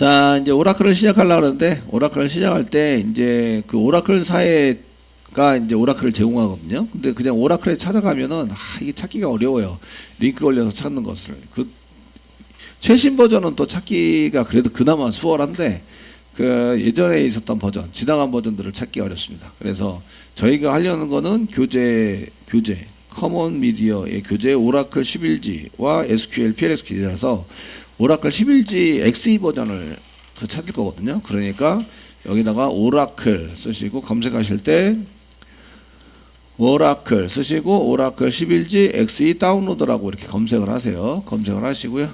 자, 이제 오라클을 시작하려고 하는데, 오라클을 시작할 때, 이제 그 오라클 사회가 이제 오라클을 제공하거든요. 근데 그냥 오라클에 찾아가면은, 이게 찾기가 어려워요. 링크 걸려서 찾는 것을. 그, 최신 버전은 또 찾기가 그래도 그나마 수월한데, 그 예전에 있었던 버전, 지나간 버전들을 찾기 어렵습니다. 그래서 저희가 하려는 거는 교재, 커먼 미디어의 교재 오라클 11G와 SQL, PLSQL이라서 오라클 11G XE 버전을 찾을 거거든요. 그러니까 여기다가 오라클 쓰시고 검색하실 때 오라클 쓰시고 오라클 11G XE 다운로드라고 이렇게 검색을 하세요. 검색을 하시고요.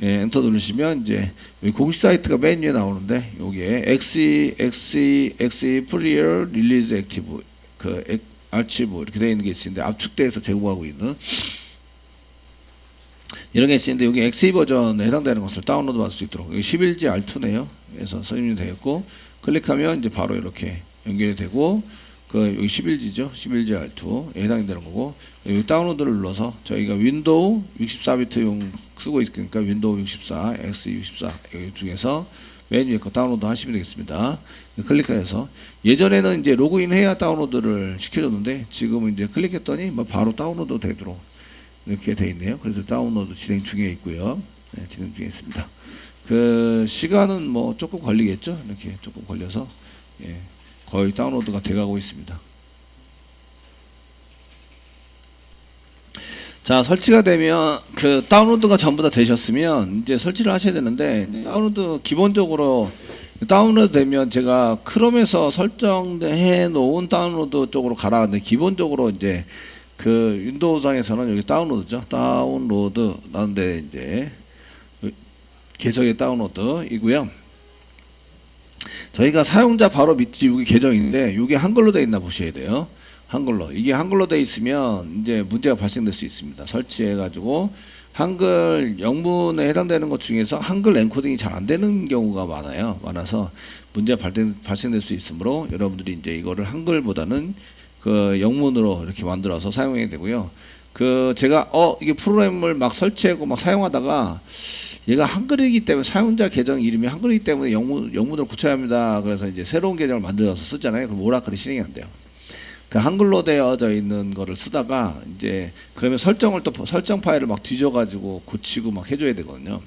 예, 엔터 누르시면 이제 공식 사이트가 맨 위에 나오는데 여기에 XE 프리얼 릴리즈 액티브 그 아치브 이렇게 되어 있는 게 있는데 압축돼서 제공하고 있는 이런 게 있는데 여기 XE 버전에 해당되는 것을 다운로드 받을 수 있도록 여기 11G R2네요. 그래서 설명이 되어 있고 클릭하면 이제 바로 이렇게 연결이 되고 그 여기 11G죠. 11G R2에 해당이 되는 거고 여기 다운로드를 눌러서 저희가 윈도우 64비트용 쓰고 있으니까 윈도우 64, X64 여기 중에서 맨 위에 거 다운로드 하시면 되겠습니다. 클릭해서 예전에는 이제 로그인 해야 다운로드를 시켜줬는데 지금은 이제 클릭했더니 뭐 바로 다운로드 되도록 이렇게 돼 있네요. 그래서 다운로드 진행 중에 있고요. 네, 진행 중에 있습니다. 그 시간은 뭐 조금 걸리겠죠. 이렇게 조금 걸려서 예, 거의 다운로드가 돼가고 있습니다. 자, 설치가 되면 그 다운로드가 전부 다 되셨으면 이제 설치를 하셔야 되는데 다운로드 기본적으로 다운로드 되면 제가 크롬에서 설정해 놓은 다운로드 쪽으로 가라는데 기본적으로 이제 그 윈도우상에서는 여기 다운로드죠. 다운로드 나는데 이제 계정의 다운로드이고요. 저희가 사용자 바로 밑에 여기 계정인데 이게 한글로 되어 있나 보셔야 돼요. 한글로. 이게 한글로 되어 있으면 이제 문제가 발생될 수 있습니다. 설치해 가지고 한글 영문에 해당되는 것 중에서 한글 엔코딩이 잘 안 되는 경우가 많아서 문제가 발생될 수 있으므로 여러분들이 이제 이거를 한글보다는 그 영문으로 이렇게 만들어서 사용해야 되고요. 그 제가 이게 프로그램을 막 설치하고 막 사용하다가 얘가 한글이기 때문에 사용자 계정 이름이 한글이기 때문에 영문으로 고쳐야 합니다. 그래서 이제 새로운 계정을 만들어서 쓰잖아요. 그럼 오라클이 실행이 안 돼요. 그 한글로 되어져 있는 거를 쓰다가 이제 그러면 설정 파일을 막 뒤져가지고 고치고 막 해줘야 되거든요.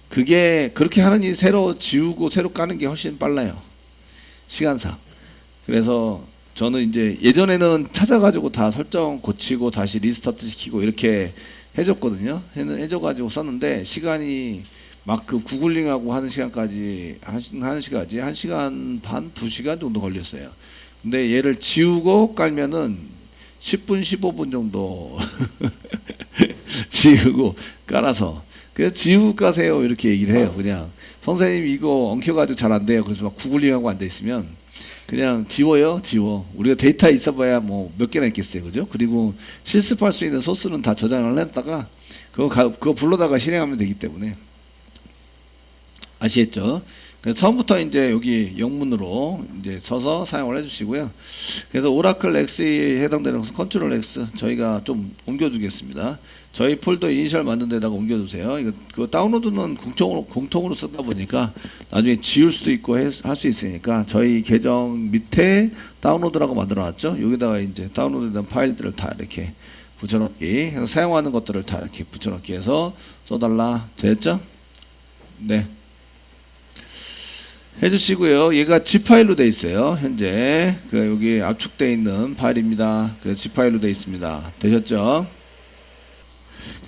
그게 그렇게 하는 일 새로 지우고 새로 까는 게 훨씬 빨라요. 시간상. 그래서 저는 이제 예전에는 찾아가지고 다 설정 고치고 다시 리스타트 시키고 이렇게 해줬거든요. 해줘가지고 썼는데 시간이 막 그 구글링하고 하는 시간까지 1시간 반, 2시간 정도 걸렸어요. 근데 얘를 지우고 깔면은 10분, 15분 정도 지우고 깔아서 그래서 지우고 까세요 이렇게 얘기를 해요. 그냥 선생님 이거 엉켜가지고 잘 안 돼요. 그래서 막 구글링하고 앉아 있으면 그냥 지워요. 우리가 데이터 있어봐야 뭐 몇 개나 있겠어요. 그죠? 그리고 실습할 수 있는 소스는 다 저장을 했다가 그거 불러다가 실행하면 되기 때문에 아시겠죠? 그래서 처음부터 이제 여기 영문으로 이제 써서 사용을 해주시고요. 그래서 오라클 X에 해당되는 컨트롤 X 저희가 좀 옮겨주겠습니다. 저희 폴더 이니셜 만든 데다가 옮겨주세요. 이거 그 다운로드는 공통으로 쓰다 보니까 나중에 지울 수도 있고 할 수 있으니까 저희 계정 밑에 다운로드라고 만들어놨죠. 여기다가 이제 다운로드된 파일들을 다 이렇게 붙여넣기 해서 사용하는 것들을 다 이렇게 붙여넣기 해서 써달라. 됐죠? 네. 해주시고요. 얘가 zip 파일로 되어 있어요. 현재 여기 압축되어 있는 파일입니다. 그래서 zip 파일로 되어 있습니다. 되셨죠?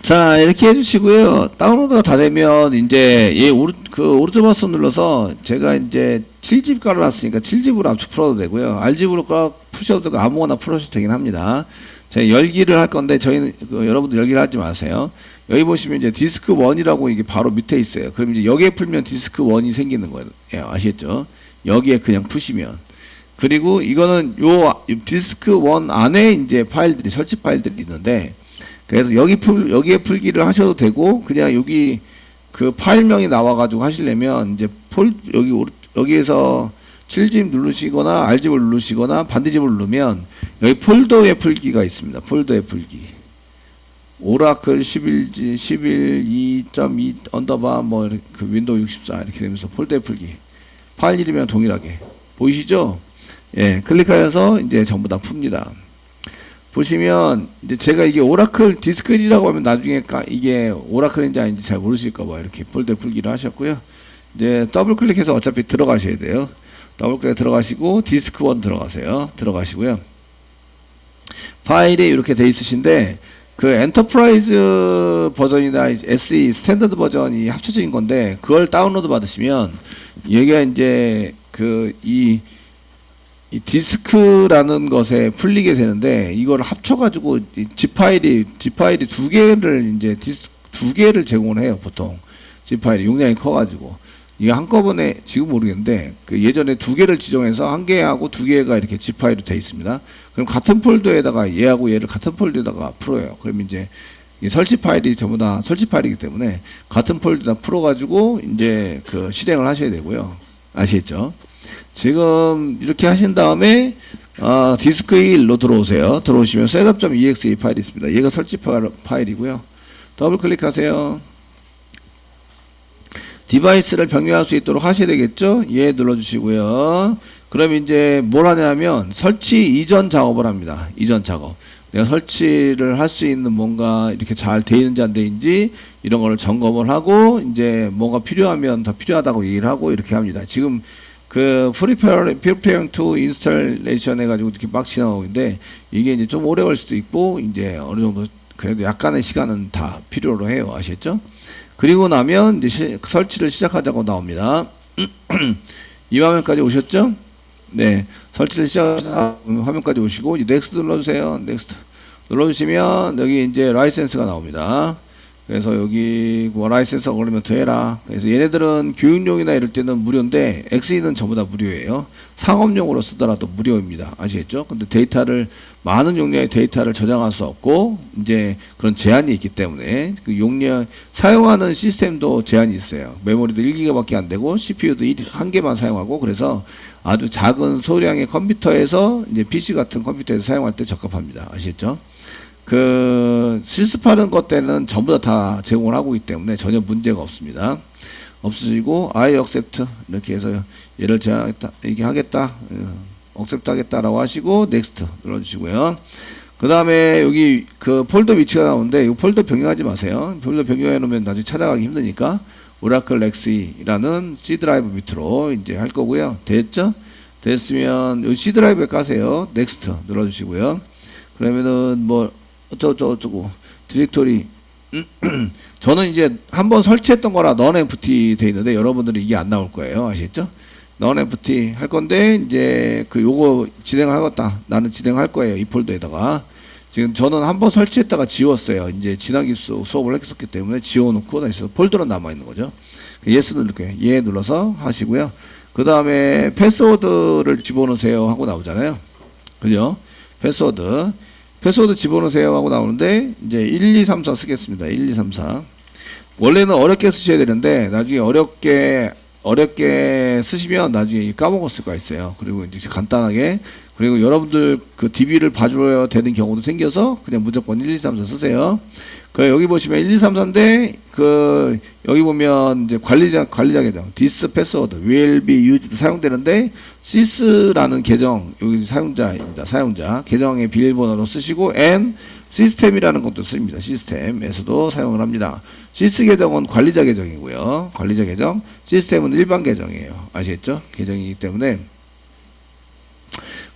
자, 이렇게 해주시고요. 다운로드가 다 되면 이제 오른쪽 마우스 눌러서 제가 이제 7집 깔아놨으니까 7집으로 압축 풀어도 되고요. R집으로 푸셔도 되고 아무거나 풀어도 되긴 합니다. 제가 열기를 할 건데 저희는 여러분들 열기를 하지 마세요. 여기 보시면 이제 디스크 1이라고 이게 바로 밑에 있어요. 그럼 이제 여기에 풀면 디스크 1이 생기는 거예요. 아시겠죠? 여기에 그냥 푸시면. 그리고 이거는 요 디스크 1 안에 이제 파일들이, 설치 파일들이 있는데, 그래서 여기에 풀기를 하셔도 되고, 그냥 여기 그 파일명이 나와가지고 하시려면, 이제 여기에서 7집 누르시거나 R집을 누르시거나 반대집을 누르면, 여기 폴더의 풀기가 있습니다. 폴더의 풀기. 오라클 11G 11 2.2 언더바 뭐 그 윈도우 64 이렇게 되면서 폴더에 풀기 파일 이름이랑 동일하게 보이시죠? 예, 클릭하여서 이제 전부 다 풉니다. 보시면 이제 제가 이게 오라클 디스크1이라고 하면 나중에 이게 오라클인지 아닌지 잘 모르실까봐 이렇게 폴더에 풀기를 하셨고요. 이제 더블 클릭해서 어차피 들어가셔야 돼요. 더블 클릭 들어가시고 디스크1 들어가세요. 들어가시고요. 파일이 이렇게 돼 있으신데 그 엔터프라이즈 버전이나 SE 스탠더드 버전이 합쳐진 건데 그걸 다운로드 받으시면 여기가 이제 이 디스크라는 것에 풀리게 되는데 이걸 합쳐가지고 zip 파일이 두 개를 이제 두 개를 제공을 해요. 보통 zip 파일이 용량이 커가지고 이게 한꺼번에 지금 모르겠는데 그 예전에 두 개를 지정해서 한 개하고 두 개가 이렇게 zip 파일로 되어 있습니다. 그럼 같은 폴더에다가 얘하고 얘를 같은 폴더에다가 풀어요. 그러면 이제 설치 파일이 전부 다 설치 파일이기 때문에 같은 폴더에다 풀어가지고 이제 그 실행을 하셔야 되고요. 아시겠죠? 지금 이렇게 하신 다음에 디스크 1로 들어오세요. 들어오시면 setup.exe 파일이 있습니다. 얘가 설치 파일이고요. 더블 클릭하세요. 디바이스를 병렬할 수 있도록 하셔야 되겠죠? 예 눌러주시고요. 그럼 이제 뭘 하냐면 설치 이전 작업을 합니다. 이전 작업. 내가 설치를 할 수 있는 뭔가 이렇게 잘 돼 있는지 안 돼 있는지 이런 거를 점검을 하고 이제 뭔가 필요하면 더 필요하다고 얘기를 하고 이렇게 합니다. 지금 그 preparing to installation 해가지고 이렇게 막 지나오고 있는데 이게 이제 좀 오래 걸 수도 있고 이제 어느 정도 그래도 약간의 시간은 다 필요로 해요. 아시겠죠? 그리고 나면 이제 설치를 시작하자고 나옵니다. 이 화면까지 오셨죠? 네. 설치를 시작하자 화면까지 오시고 이제 넥스트 눌러주세요. 넥스트 눌러주시면 여기 이제 라이센스가 나옵니다. 그래서 여기 뭐 라이센스 어그리먼트 해라. 그래서 얘네들은 교육용이나 이럴 때는 무료인데 XE는 전부 다 무료예요. 상업용으로 쓰더라도 무료입니다. 아시겠죠? 근데 데이터를 많은 용량의 데이터를 저장할 수 없고 이제 그런 제한이 있기 때문에 그 용량 사용하는 시스템도 제한이 있어요. 메모리도 1기가밖에 안 되고 CPU도 1개만 사용하고 그래서 아주 작은 소량의 컴퓨터에서 이제 PC 같은 컴퓨터에서 사용할 때 적합합니다. 아시겠죠? 그 실습하는 것 때는 전부 다 제공을 하고 있기 때문에 전혀 문제가 없습니다. 없으시고 I accept 이렇게 해서 얘를 제한하겠다 이게 하겠다 accept 하겠다라고 하시고 next 눌러주시고요. 그 다음에 여기 그 폴더 위치가 나오는데 이 폴더 변경하지 마세요. 폴더 변경해 놓으면 나중에 찾아가기 힘드니까 오라클 XE라는 C 드라이브 밑으로 이제 할 거고요. 됐죠? 됐으면 이 C 드라이브에 까세요. next 눌러주시고요. 그러면은 뭐 어쩌고 디렉토리 저는 이제 한번 설치했던 거라 non-empty 돼 있는데 여러분들이 이게 안 나올 거예요. 아시겠죠? non-empty 할 건데 이제 그 요거 진행하겠다. 나는 진행할 거예요. 이 폴더에다가 지금 저는 한번 설치했다가 지웠어요. 이제 지난 수업을 했었기 때문에 지워놓고 다시 폴더로 남아 있는 거죠. yes 누를게요. 예 눌러서 하시고요. 그 다음에 패스워드를 집어넣으세요 하고 나오잖아요. 그죠? 패스워드 집어넣으세요 하고 나오는데 이제 1, 2, 3, 4 쓰겠습니다. 1, 2, 3, 4 원래는 어렵게 쓰셔야 되는데 나중에 어렵게 쓰시면 나중에 까먹을 수가 있어요. 그리고 이제 간단하게 그리고 여러분들 그 DB를 봐줘야 되는 경우도 생겨서 그냥 무조건 1, 2, 3, 4 쓰세요. 그 여기 보시면 1, 2, 3, 4인데 그 여기 보면 이제 관리자 계정 this password will be used 사용되는데 sys라는 계정 여기 사용자입니다. 사용자 계정의 비밀번호로 쓰시고 and 시스템이라는 것도 씁니다. 시스템에서도 사용을 합니다. sys 계정은 관리자 계정이고요. 관리자 계정 시스템은 일반 계정이에요. 아시겠죠? 계정이기 때문에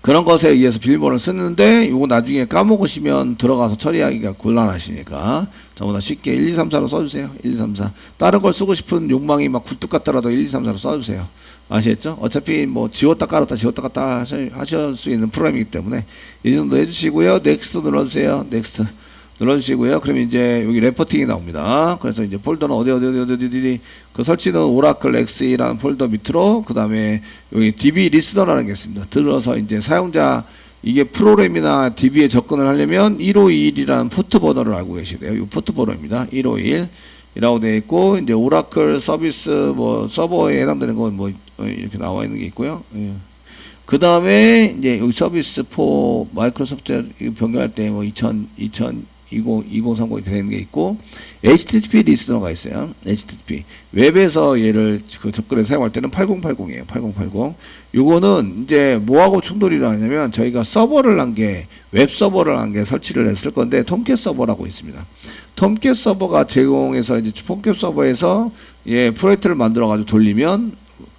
그런 것에 의해서 비밀번호를 쓰는데 이거 나중에 까먹으시면 들어가서 처리하기가 곤란하시니까 저보다 쉽게 1, 2, 3, 4로 써주세요. 1, 2, 3, 4 다른 걸 쓰고 싶은 욕망이 막 굴뚝 같더라도 1, 2, 3, 4로 써주세요. 아시겠죠? 어차피 뭐 지웠다 깔았다 하실 수 있는 프로그램이기 때문에 이 정도 해주시고요. 넥스트 눌러주세요. 넥스트 눌러주시고요. 그러면 이제 여기 레포팅이 나옵니다. 그래서 이제 폴더는 어디 그 설치는 오라클 XE라는 폴더 밑으로 그 다음에 여기 DB 리스너라는 게 있습니다. 들어서 이제 사용자 이게 프로그램이나 DB에 접근을 하려면 1521이라는 포트 번호를 알고 계셔야 돼요. 이 포트 번호입니다. 1521이라고 되어 있고 이제 오라클 서비스 뭐 서버에 해당되는 건 뭐 이렇게 나와 있는 게 있고요. 예. 그 다음에 이제 여기 서비스 4 마이크로소프트 변경할 때 뭐 2000 2030이 되는 게 있고, HTTP 리스너가 있어요. HTTP. 웹에서 얘를 접근해서 사용할 때는 8080이에요. 8080. 요거는 이제 뭐하고 충돌이 하냐면, 저희가 웹 서버를 한 게 설치를 했을 건데, 톰캣 서버라고 있습니다. 톰캣 서버가 제공해서, 이제 톰캣 서버에서 프로젝트를 만들어가지고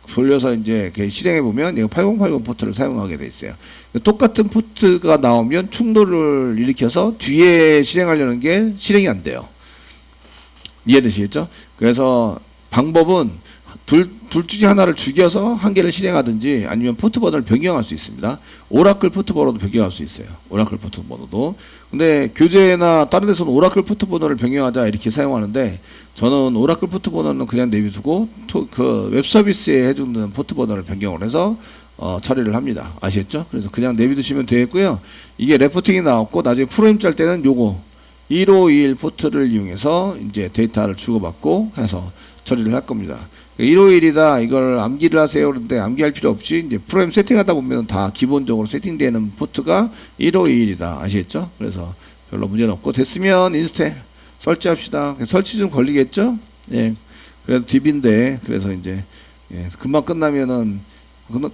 돌려서 이제 실행해보면, 이거 8080 포트를 사용하게 돼 있어요. 똑같은 포트가 나오면 충돌을 일으켜서 뒤에 실행하려는 게 실행이 안 돼요. 이해되시겠죠? 그래서 방법은 둘 중에 하나를 죽여서 한 개를 실행하든지 아니면 포트 번호를 변경할 수 있습니다. 오라클 포트 번호도 변경할 수 있어요. 오라클 포트 번호도. 근데 교재나 다른 데서는 오라클 포트 번호를 변경하자 이렇게 사용하는데, 저는 오라클 포트 번호는 그냥 내비두고 그 웹 서비스에 해주는 포트 번호를 변경을 해서 처리를 합니다. 아시겠죠? 그래서 그냥 내비두시면 되겠고요. 이게 레포팅이 나왔고, 나중에 프로그램 짤 때는 요거 1521 포트를 이용해서 이제 데이터를 주고받고 해서 처리를 할 겁니다. 1521이다 이걸 암기를 하세요. 그런데 암기할 필요 없이 이제 프로그램 세팅하다 보면 다 기본적으로 세팅되는 포트가 1521이다. 아시겠죠? 그래서 별로 문제는 없고, 됐으면 인스톨 설치합시다. 설치 좀 걸리겠죠? 예. 그래도 DB인데, 그래서 이제 금방 끝나면은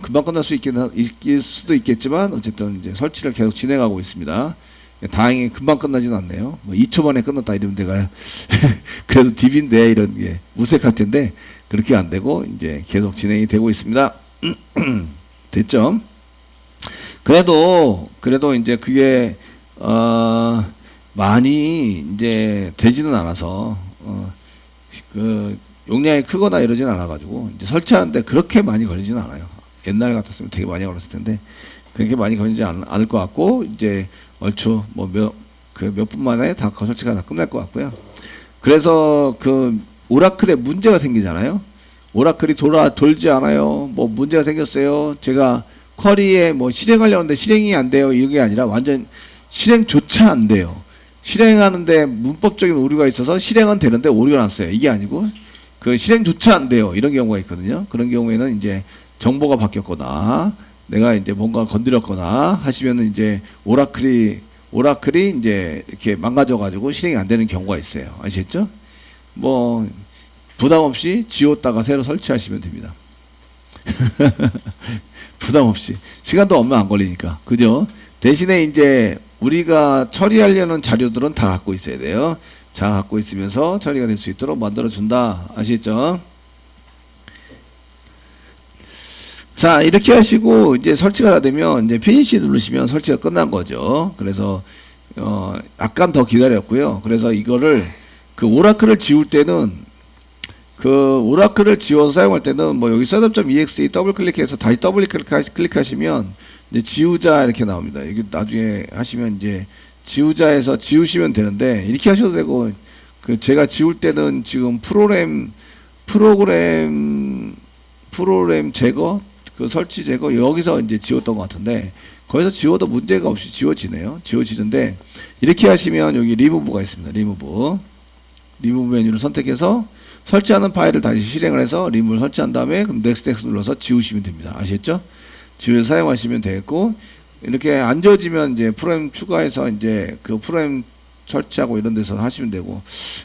금방 끝날 수 있을 수도 있겠지만, 어쨌든 이제 설치를 계속 진행하고 있습니다. 다행히 금방 끝나진 않네요. 뭐 2초 만에 끝났다 이러면 내가 그래도 DB인데 이런 게 무색할 텐데, 그렇게 안 되고 이제 계속 진행이 되고 있습니다. 됐죠? 그래도 이제 그게 많이 이제 되지는 않아서 그 용량이 크거나 이러진 않아가지고 이제 설치하는데 그렇게 많이 걸리지는 않아요. 옛날 같았으면 되게 많이 걸렸을 텐데 그렇게 많이 걸리지 않을 것 같고, 이제 얼추 뭐 몇 분 만에 다 설치가 다 끝날 것 같고요. 그래서 그 오라클에 문제가 생기잖아요. 오라클이 돌지 않아요. 뭐 문제가 생겼어요. 제가 쿼리에 뭐 실행하려는데 실행이 안 돼요. 이게 아니라 완전 실행조차 안 돼요. 실행하는데 문법적인 오류가 있어서 실행은 되는데 오류가 났어요. 이게 아니고 그 실행조차 안 돼요. 이런 경우가 있거든요. 그런 경우에는 이제 정보가 바뀌었거나 내가 이제 뭔가 건드렸거나 하시면은 이제 오라클이 이제 이렇게 망가져가지고 실행이 안 되는 경우가 있어요. 아시겠죠? 뭐 부담 없이 지웠다가 새로 설치하시면 됩니다. 부담 없이. 시간도 얼마 안 걸리니까. 그죠? 대신에 이제 우리가 처리하려는 자료들은 다 갖고 있어야 돼요. 자, 갖고 있으면서 처리가 될 수 있도록 만들어준다. 아시겠죠? 자, 이렇게 하시고 이제 설치가 다 되면 이제 피니시 누르시면 설치가 끝난 거죠. 그래서 약간 더 기다렸고요. 그래서 이거를 그 오라클을 지울 때는 그 오라클을 지워서 사용할 때는 뭐 여기 setup.exe 더블 클릭해서 다시 더블 클릭하시면 이제 지우자 이렇게 나옵니다. 이게 나중에 하시면 이제 지우자에서 지우시면 되는데, 이렇게 하셔도 되고, 그 제가 지울 때는 지금 프로그램 제거, 그 설치 제거 여기서 이제 지웠던 것 같은데, 거기서 지워도 문제가 없이 지워지네요. 지워지는데, 이렇게 하시면 여기 리무브가 있습니다. 리무브 메뉴를 선택해서 설치하는 파일을 다시 실행을 해서 리무브를 설치한 다음에 넥스트 눌러서 지우시면 됩니다. 아시겠죠? 지우셔서 사용하시면 되겠고, 이렇게 안 지워지면 이제 프로그램 추가해서 이제 그 프로그램 설치하고 이런 데서 하시면 되고,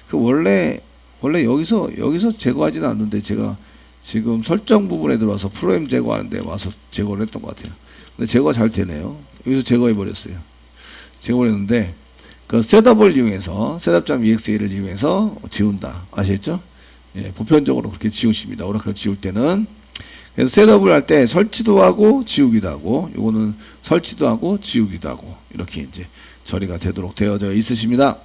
그 원래 여기서 제거하지는 않는데, 제가 지금 설정 부분에 들어와서 프로그램 제거하는데 와서 제거를 했던 것 같아요. 근데 제거가 잘 되네요. 여기서 제거해 버렸어요. 제거했는데 그 셋업을 이용해서 setup.exe를 이용해서 지운다. 아시겠죠? 예, 보편적으로 그렇게 지우십니다. 오라클 지울 때는. 그래서 셋업을 할 때 설치도 하고 지우기도 하고, 요거는 설치도 하고 지우기도 하고, 이렇게 이제 처리가 되도록 되어져 있으십니다.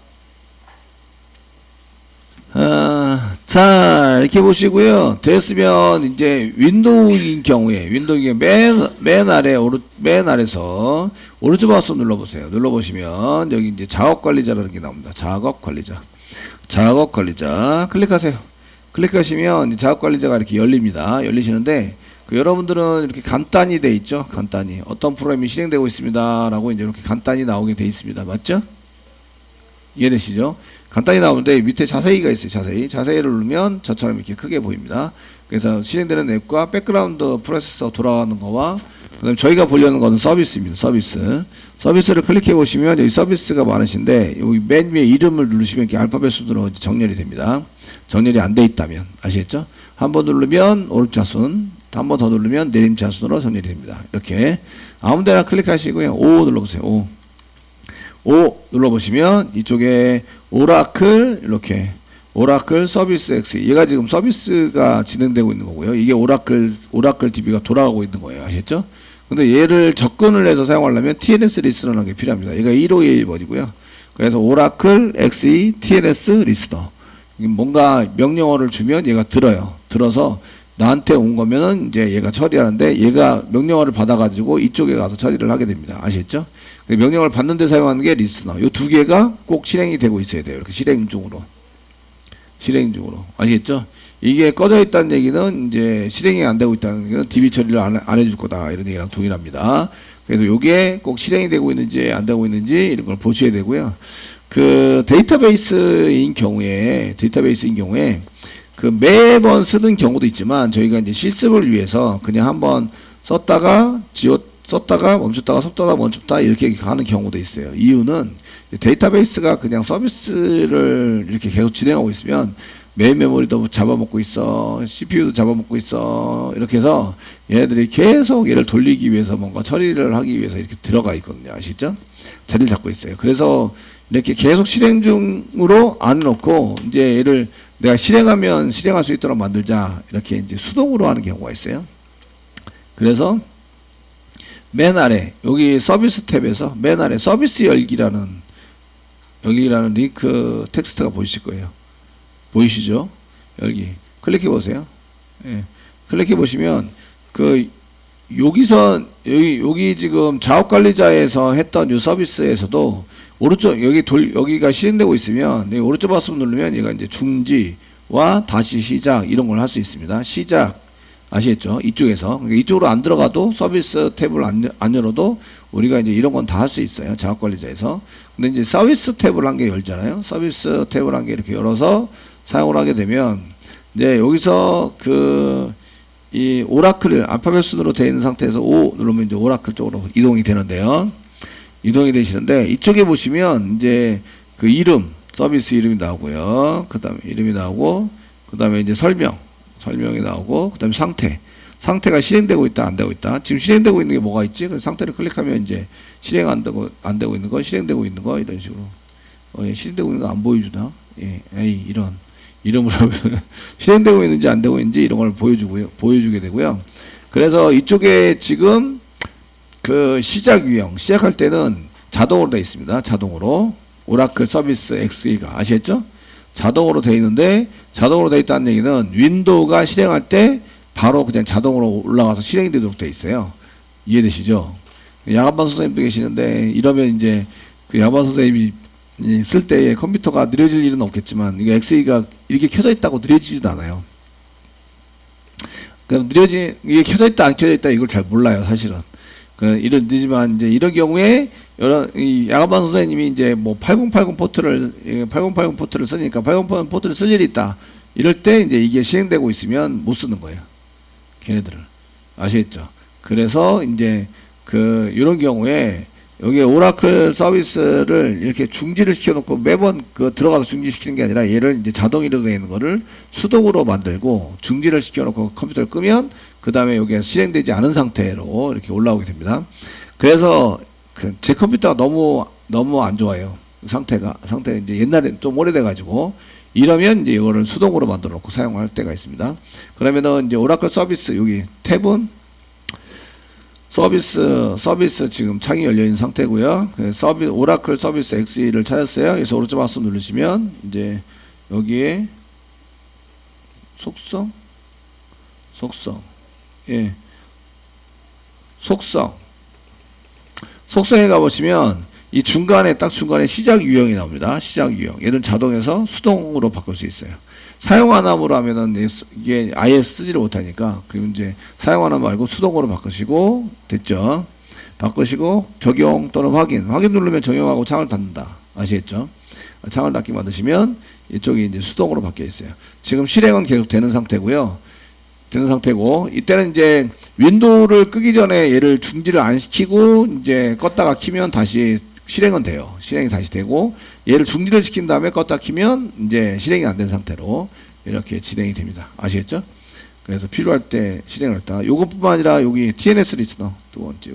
자, 이렇게 보시고요. 됐으면 이제 윈도우인 경우에 맨 아래서 오른쪽 마우스 눌러보세요. 눌러보시면 여기 이제 작업 관리자라는 게 나옵니다. 작업 관리자 클릭하세요. 클릭하시면 작업 관리자가 이렇게 열립니다. 열리시는데, 그 여러분들은 이렇게 간단히 돼 있죠. 간단히 어떤 프로그램이 실행되고 있습니다라고 이제 이렇게 간단히 나오게 돼 있습니다. 맞죠? 이해되시죠? 간단히 나오는데 밑에 자세히가 있어요. 자세히를 누르면 저처럼 이렇게 크게 보입니다. 그래서 실행되는 앱과 백그라운드 프로세서 돌아가는 거와 그다음에 저희가 보려는 거는 서비스입니다. 서비스. 서비스를 클릭해 보시면 여기 서비스가 많으신데 여기 맨 위에 이름을 누르시면 이렇게 알파벳 순으로 정렬이 됩니다. 정렬이 안 돼 있다면 아시겠죠? 한 번 누르면 오른차순, 한 번 더 누르면 내림차순으로 정렬이 됩니다. 이렇게 아무데나 클릭하시고요. O 눌러보세요. O 눌러보시면 이쪽에 오라클 이렇게 오라클 서비스 X 얘가 지금 서비스가 진행되고 있는 거고요. 이게 오라클 DB가 돌아가고 있는 거예요. 아시겠죠? 근데 얘를 접근을 해서 사용하려면 TNS 리스너라는 게 필요합니다. 얘가 1511번이고요. 그래서 오라클 XE TNS 리스너 뭔가 명령어를 주면 얘가 들어요. 들어서 나한테 온 거면은 이제 얘가 처리하는데 얘가 명령어를 받아가지고 이쪽에 가서 처리를 하게 됩니다. 아시겠죠? 명령어를 받는데 사용하는 게 리스너. 이 두 개가 꼭 실행이 되고 있어야 돼요. 이렇게 실행 중으로. 아시겠죠? 이게 꺼져 있다는 얘기는 이제 실행이 안 되고 있다는 얘기는 DB 처리를 안 해줄 거다. 이런 얘기랑 동일합니다. 그래서 이게 꼭 실행이 되고 있는지 안 되고 있는지 이런 걸 보셔야 되고요. 그 데이터베이스인 경우에 그 매번 쓰는 경우도 있지만 저희가 이제 실습을 위해서 그냥 한번 썼다가 멈췄다가 멈췄다 이렇게 가는 경우도 있어요. 이유는 데이터베이스가 그냥 서비스를 이렇게 계속 진행하고 있으면 메인 메모리도 잡아먹고 있어, CPU도 잡아먹고 있어, 이렇게 해서 얘네들이 계속 얘를 돌리기 위해서 뭔가 처리를 하기 위해서 이렇게 들어가 있거든요. 아시죠? 자리를 잡고 있어요. 그래서 이렇게 계속 실행 중으로 안 놓고 이제 얘를 내가 실행하면 실행할 수 있도록 만들자 이렇게 이제 수동으로 하는 경우가 있어요. 그래서 맨 아래 여기 서비스 탭에서 맨 아래 서비스 열기라는 링크 텍스트가 보이실 거예요. 보이시죠? 열기 클릭해 보세요. 예. 클릭해 보시면 그 여기서 여기 지금 작업관리자에서 했던 이 서비스에서도 오른쪽 여기가 실행되고 있으면 오른쪽 버튼 누르면 얘가 이제 중지와 다시 시작 이런 걸 할 수 있습니다. 시작 아시겠죠? 이쪽에서 그러니까 이쪽으로 안 들어가도 서비스 탭을 안 열어도 우리가 이제 이런 건 다 할 수 있어요. 작업관리자에서. 근데 이제 서비스 탭을 한 개 열잖아요. 서비스 탭을 한 개 이렇게 열어서 사용을 하게 되면 이제 여기서 이 오라클을 알파벳 순으로 되어 있는 상태에서 O 누르면 이제 오라클 쪽으로 이동이 되는데요. 이동이 되시는데 이쪽에 보시면 이제 그 이름 서비스 이름이 나오고요. 그 다음에 이름이 나오고 그 다음에 이제 설명이 나오고 그 다음에 상태가 실행되고 있다 안 되고 있다. 지금 실행되고 있는 게 뭐가 있지? 그래서 상태를 클릭하면 이제 실행 안 되고 있는 거, 실행되고 있는 거 이런 식으로 예, 실행되고 있는 거 안 보여주나? 예, 이런 이름으로 실행되고 있는지 안 되고 있는지 이런 걸 보여주게 되고요. 그래서 이쪽에 지금 그 시작 유형 시작할 때는 자동으로 되어 있습니다. 자동으로 오라클 서비스 XE가 아시겠죠? 자동으로 되어 있는데 자동으로 되어 있다는 얘기는 윈도우가 실행할 때 바로 그냥 자동으로 올라가서 실행이 되도록 되어 있어요. 이해되시죠? 야간반 선생님도 계시는데 이러면 이제 그 야간반 선생님이 쓸 때 컴퓨터가 느려질 일은 없겠지만 이게 XE가 이렇게 켜져 있다고 느려지지도 않아요. 그럼 이게 켜져 있다 안 켜져 있다 이걸 잘 몰라요 사실은. 이러지만 이제 이런 경우에 이 야간반 선생님이 이제 뭐 8080 포트를 쓰니까 8080 포트를 쓸 일이 있다. 이럴 때 이제 이게 실행되고 있으면 못 쓰는 거예요. 걔네들을 아시겠죠? 그래서 이제 이런 경우에 여기 오라클 서비스를 이렇게 중지를 시켜놓고 매번 들어가서 중지시키는 게 아니라 얘를 이제 자동으로 되어 있는 거를 수동으로 만들고 중지를 시켜놓고 컴퓨터를 끄면 그 다음에 여기에 실행되지 않은 상태로 이렇게 올라오게 됩니다. 그래서 제 컴퓨터가 너무 안 좋아요. 상태가 이제 옛날에 좀 오래돼 가지고 이러면 이제 이거를 수동으로 만들어 놓고 사용할 때가 있습니다. 그러면은 이제 오라클 서비스 여기 탭은 서비스 지금 창이 열려 있는 상태고요. 오라클 서비스 XE를 찾았어요. 그래서 오른쪽 마우스 누르시면 이제 여기에 속성 속성에 가보시면 이 딱 중간에 시작 유형이 나옵니다. 시작 유형. 얘는 자동에서 수동으로 바꿀 수 있어요. 사용 안 함으로 하면은 이게 아예 쓰지를 못하니까 그럼 이제 사용 안 함 말고 수동으로 바꾸시고 됐죠? 바꾸시고 적용 또는 확인 누르면 적용하고 창을 닫는다. 아시겠죠? 창을 닫기 만드시면 이쪽이 이제 수동으로 바뀌어 있어요. 지금 실행은 계속 되는 상태고요. 되는 상태고, 이때는 이제 윈도우를 끄기 전에 얘를 중지를 안 시키고 이제 껐다가 키면 다시 실행은 돼요. 실행이 다시 되고, 얘를 중지를 시킨 다음에 껐다 키면 이제 실행이 안 된 상태로 이렇게 진행이 됩니다. 아시겠죠? 그래서 필요할 때 실행을 했다가, 요것뿐만 아니라 여기 TNS 리스너 두 번째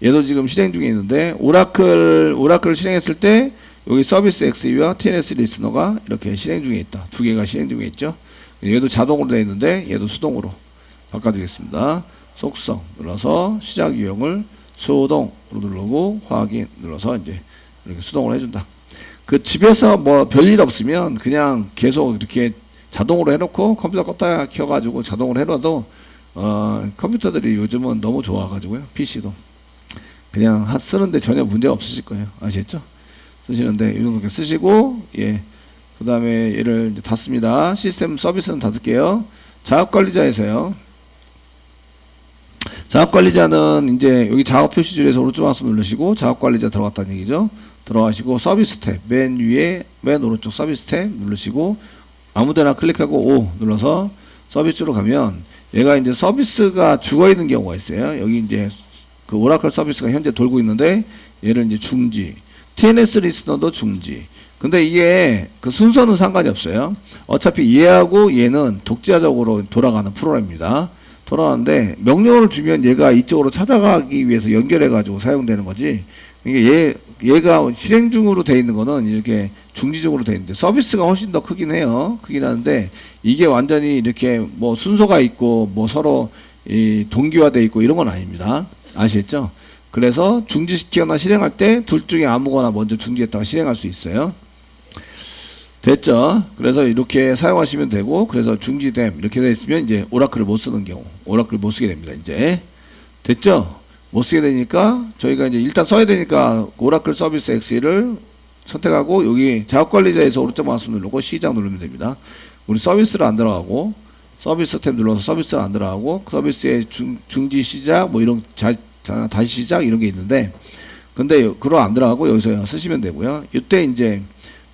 얘도 지금 실행 중에 있는데, 오라클 실행했을 때 여기 서비스 XE와 TNS 리스너가 이렇게 실행 중에 있다. 두 개가 실행 중에 있죠. 얘도 자동으로 되어 있는데 얘도 수동으로 바꿔주겠습니다. 속성 눌러서 시작 유형을 수동으로 누르고 확인 눌러서 이제 이렇게 수동으로 해준다. 그 집에서 뭐 별일 없으면 그냥 계속 이렇게 자동으로 해놓고 컴퓨터 껐다 켜가지고 자동으로 해놔도 컴퓨터들이 요즘은 너무 좋아가지고요. PC도 그냥 쓰는데 전혀 문제가 없으실 거예요. 아시겠죠? 쓰시는데 이 정도 쓰시고, 예. 그 다음에 얘를 이제 닫습니다. 시스템 서비스는 닫을게요. 작업관리자에서요. 작업관리자는 이제 여기 작업 표시줄에서 오른쪽 마우스 누르시고 작업관리자 들어갔다는 얘기죠. 들어가시고 서비스 탭 맨 위에 맨 오른쪽 서비스 탭 누르시고 아무데나 클릭하고 O 눌러서 서비스로 가면 얘가 이제 서비스가 죽어 있는 경우가 있어요. 여기 이제 그 오라클 서비스가 현재 돌고 있는데 얘를 이제 중지, TNS 리스너도 중지. 근데 이게 그 순서는 상관이 없어요. 어차피 얘하고 얘는 독자적으로 돌아가는 프로그램입니다. 돌아가는데 명령어를 주면 얘가 이쪽으로 찾아가기 위해서 연결해가지고 사용되는 거지. 이게 얘가 실행 중으로 돼 있는 거는 이렇게 중지적으로 돼 있는데 서비스가 훨씬 더 크긴 해요. 크긴 하는데 이게 완전히 이렇게 뭐 순서가 있고 뭐 서로 이 동기화돼 있고 이런 건 아닙니다. 아시겠죠? 그래서 중지시키거나 실행할 때 둘 중에 아무거나 먼저 중지했다가 실행할 수 있어요. 됐죠? 그래서 이렇게 사용하시면 되고, 그래서 중지됨 이렇게 되어 있으면 이제 오라클을 못 쓰는 경우, 오라클을 못 쓰게 됩니다. 이제 됐죠? 못 쓰게 되니까 저희가 이제 일단 써야 되니까 오라클 서비스 XE를 선택하고 여기 작업관리자에서 오른쪽 마우스 누르고 시작 누르면 됩니다. 우리 서비스를 안 들어가고 서비스 탭 눌러서 서비스를 안 들어가고 서비스의 중지 시작 뭐 이런 다시 시작 이런 게 있는데, 근데 그거 안 들어가고 여기서 쓰시면 되고요. 이때 이제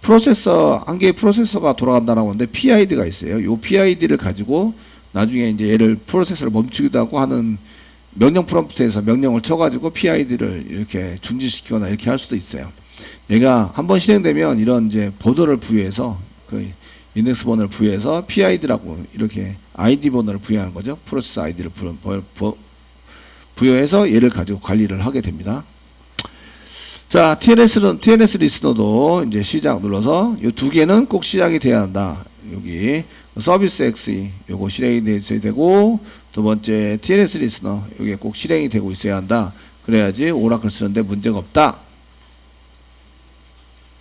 프로세서 한 개의 프로세서가 돌아간다라고 하는데 PID가 있어요. 이 PID를 가지고 나중에 이제 얘를 프로세서를 멈추기도 하고 하는 명령 프롬프트에서 명령을 쳐가지고 PID를 이렇게 중지시키거나 이렇게 할 수도 있어요. 얘가 한번 실행되면 이런 이제 번호를 부여해서 그 인덱스 번호를 부여해서 PID라고 이렇게 ID 번호를 부여하는 거죠. 프로세서 ID를 부여해서 얘를 가지고 관리를 하게 됩니다. 자, TNS 리스너도 이제 시작 눌러서 이 두 개는 꼭 시작이 돼야 한다. 여기 서비스 XE 요거 실행이 돼야 되고, 두 번째 TNS 리스너 요게 꼭 실행이 되고 있어야 한다. 그래야지 오라클 쓰는데 문제가 없다.